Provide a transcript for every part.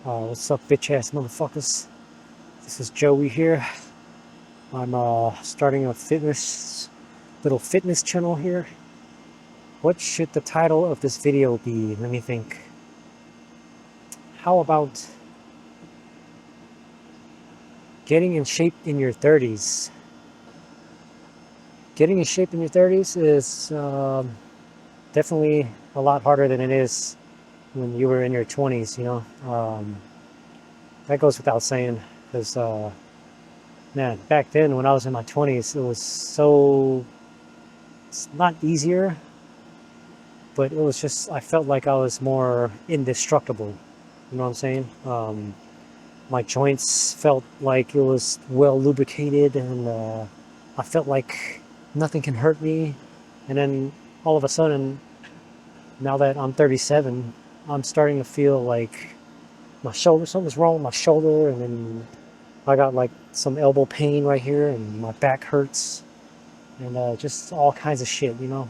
What's up, bitch ass motherfuckers? This is Joey here. I'm starting a little fitness channel here. What should the title of this video be? Let me think. How about getting in shape in your 30s? Getting in shape in your 30s is definitely a lot harder than it is when you were in your 20s, you know? That goes without saying, because man, back then when I was in my 20s, it's not easier, but it was just, I felt like I was more indestructible. You know what I'm saying? My joints felt like it was well lubricated, and I felt like nothing can hurt me. And then all of a sudden, now that I'm 37, I'm starting to feel like my shoulder, something's wrong with my shoulder, and then I got like some elbow pain right here, and my back hurts, and just all kinds of shit, you know.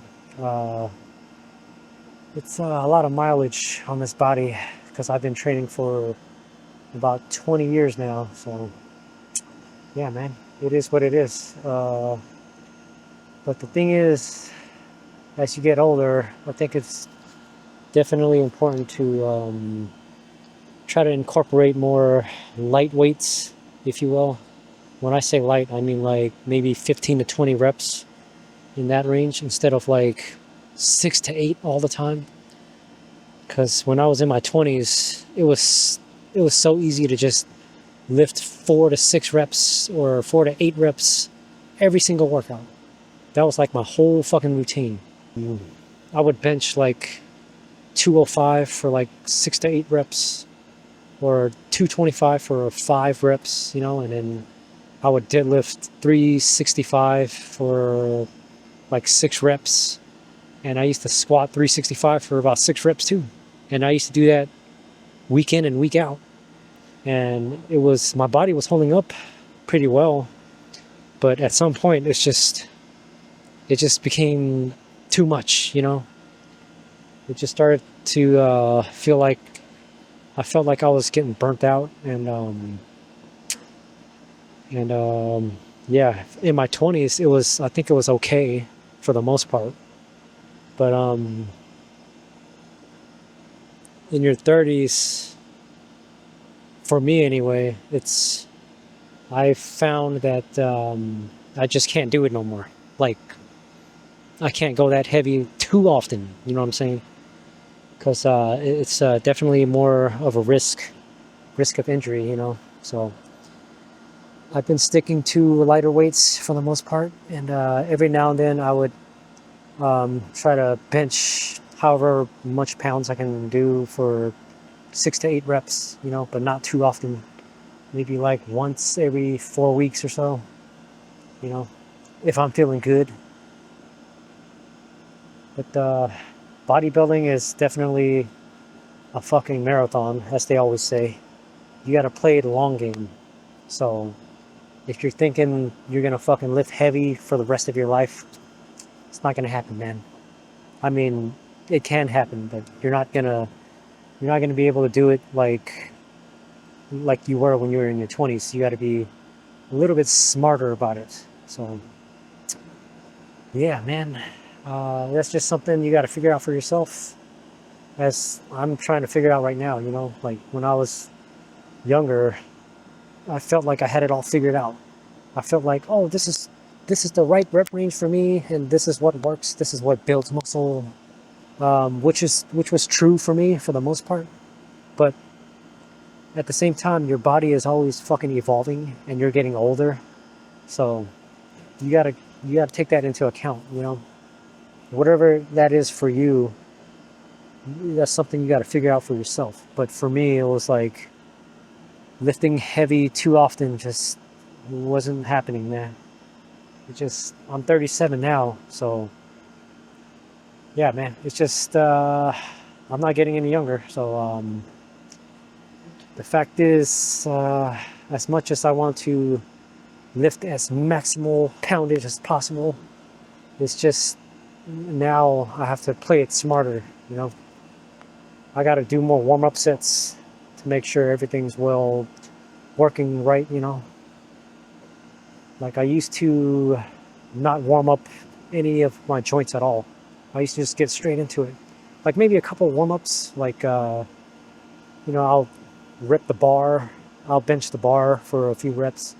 It's a lot of mileage on this body because I've been training for about 20 years now. So yeah, man, it is what it is. But the thing is, as you get older, I think it's definitely important to try to incorporate more light weights, if you will. When I say light, I mean like maybe 15 to 20 reps in that range instead of like 6 to 8 all the time. Because when I was in my 20s, it was so easy to just lift 4 to 6 reps or 4 to 8 reps every single workout. That was like my whole fucking routine. I would bench like 205 for like 6 to 8 reps, or 225 for 5 reps, you know, and then I would deadlift 365 for like 6 reps. And I used to squat 365 for about 6 reps too. And I used to do that week in and week out. And my body was holding up pretty well. But at some point, it just became too much, you know? It just started to I felt like I was getting burnt out. And yeah, in my 20s, I think it was okay for the most part. But in your 30s, for me anyway, I found that I just can't do it no more. Like, I can't go that heavy too often, you know what I'm saying? Because it's definitely more of a risk of injury, you know? So I've been sticking to lighter weights for the most part, and every now and then I would try to bench however much pounds I can do for 6 to 8 reps, you know, but not too often. Maybe like once every 4 weeks or so, you know, if I'm feeling good. But bodybuilding is definitely a fucking marathon, as they always say. You gotta play the long game. So if you're thinking you're gonna fucking lift heavy for the rest of your life, it's not gonna happen, man. I mean, it can happen, but you're not gonna be able to do it like you were when you were in your 20s. You got to be a little bit smarter about it. So yeah, man, that's just something you got to figure out for yourself, as I'm trying to figure out right now. You know, like when I was younger, I felt like I had it all figured out. I felt like, oh, this is the right rep range for me, and this is what works, this is what builds muscle, which was true for me for the most part. But at the same time, your body is always fucking evolving, and you're getting older. So you gotta take that into account, you know. Whatever that is for you, that's something you gotta figure out for yourself. But for me, it was like lifting heavy too often just wasn't happening, man. I'm 37 now, so yeah, man. It's just I'm not getting any younger, so the fact is, as much as I want to lift as maximal poundage as possible, it's just now I have to play it smarter, you know. I got to do more warm-up sets to make sure everything's well working right, you know. Like I used to not warm up any of my joints at all. I used to just get straight into it. Like maybe a couple warm-ups, like you know, I'll rip the bar, I'll bench the bar for a few reps,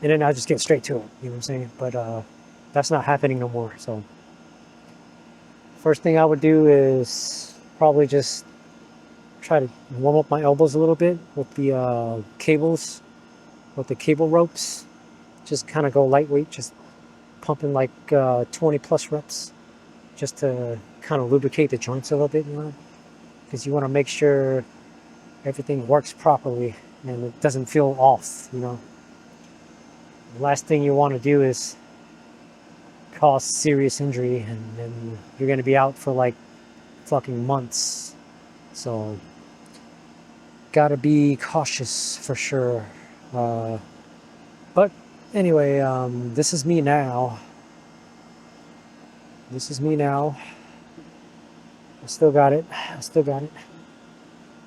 and then I'll just get straight to it, you know what I'm saying? But that's not happening no more. So first thing I would do is probably just try to warm up my elbows a little bit with the cables, with the cable ropes. Just kind of go lightweight, just pumping like 20 plus reps, just to kind of lubricate the joints a little bit, you know, because you want to make sure everything works properly and it doesn't feel off, you know. The last thing you want to do is cause serious injury, and then you're going to be out for like fucking months. So gotta be cautious for sure. But anyway, this is me now. This is me now. I still got it. I still got it.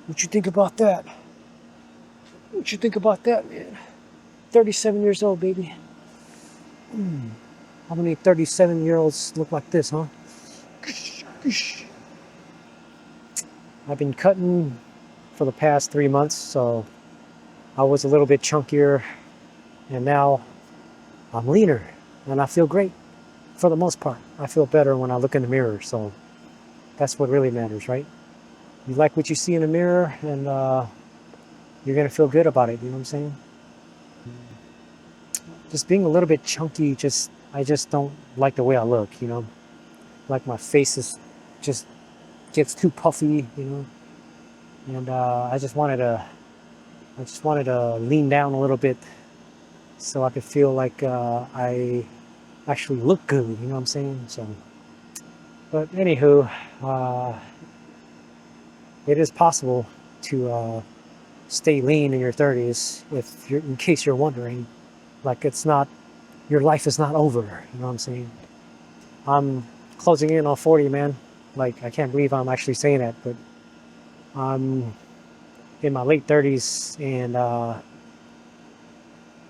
What you think about that? What you think about that, man? 37 years old, baby. How many 37-year-olds look like this, huh? I've been cutting for the past 3 months, so I was a little bit chunkier, and now I'm leaner, and I feel great for the most part. I feel better when I look in the mirror, so that's what really matters, right? You like what you see in the mirror, and you're gonna feel good about it, you know what I'm saying? Just being a little bit chunky, I just don't like the way I look, you know? Like my face is just gets too puffy, you know? And I just wanted to lean down a little bit so I could feel like I actually look good, you know what I'm saying? So, but anywho, it is possible to stay lean in your 30s, if you're, in case you're wondering. Like it's not, your life is not over, you know what I'm saying? I'm closing in on 40, man. Like I can't believe I'm actually saying that, but I'm in my late 30s, and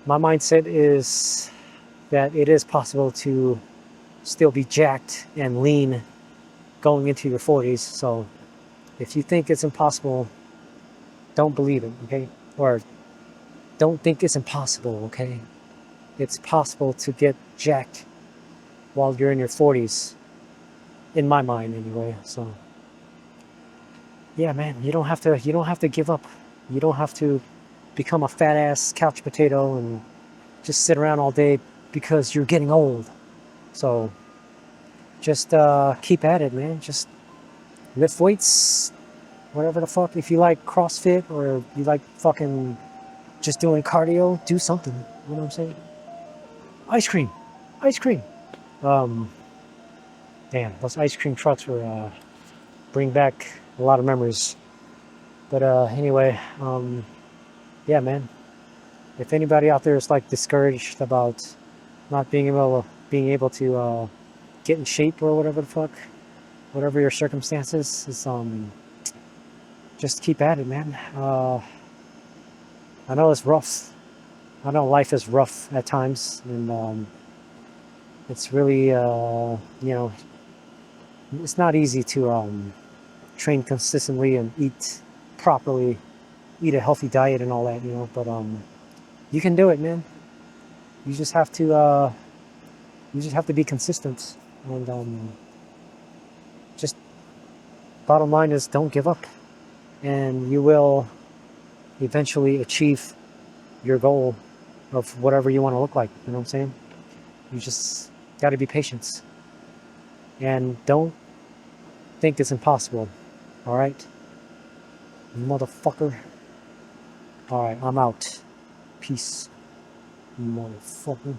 my mindset is that it is possible to still be jacked and lean going into your 40s. So if you think it's impossible, don't believe it, okay? Or don't think it's impossible, okay? It's possible to get jacked while you're in your 40s, in my mind anyway. So yeah, man, you don't have to give up. You don't have to become a fat ass couch potato and just sit around all day because you're getting old. So just keep at it, man. Just lift weights, whatever the fuck. If you like CrossFit or you like fucking just doing cardio, do something. You know what I'm saying? Ice cream, ice cream. Um, Damn, those ice cream trucks were bring back a lot of memories. But anyway, yeah, man. If anybody out there is like discouraged about not being able to get in shape or whatever the fuck, whatever your circumstances, is just keep at it, man. I know it's rough. I know life is rough at times, and it's really you know, it's not easy to train consistently and eat properly, eat a healthy diet and all that, you know. But you can do it, man. You just have to be consistent, and just bottom line is don't give up, and you will eventually achieve your goal of whatever you want to look like. You know what I'm saying? You just got to be patient, and don't think it's impossible. All right, motherfucker. All right, I'm out. Peace, motherfucker.